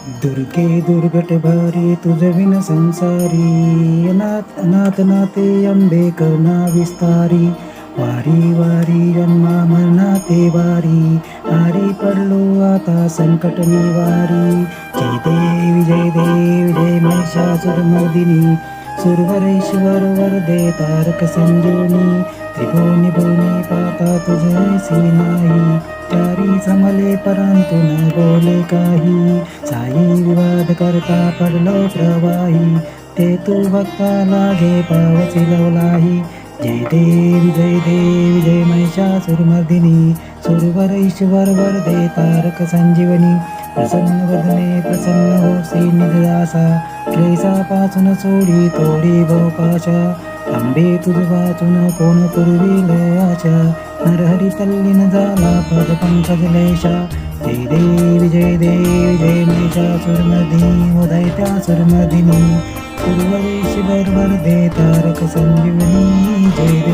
दुर्गे दुर्गट भारी तुझ विन संसारी, अनाथ अनाथ नाते अंबे करुणा विस्तारी. वारी वारी जन्मा मरणाते वारी, आरी पडलो आता संकट निवारी. जय देव जय महिषासुरमर्दिनी, सुरवरेश्वर वरदे तारक संजीवनी. त्रिभुवनी भुवनी पाता तुझैसी नाही, चारी समले परंतु न बोले काही. साई विवाद करता पडलो प्रवाही, ते तू भक्ता लागे पावसी लवलाही. जय देव जय महिषासुरमर्दिनी, सुरवर ईश्वर वरदे तारक संजीवनी. प्रसन्न वदने प्रसन्न होसी निजदासा, क्लेशापासून सोडी तोडी भवपाशा. अंबे तुझ वाचून कोण पूर्वील आशा, नरहरी तल्लीन झाला पद पंकज लेशा. जय देव जय महिषासुरमर्दिनी, उदयत्या सुरमर्दिनी. गुरुवरेश वरदे तारक संजीवनी. जय देव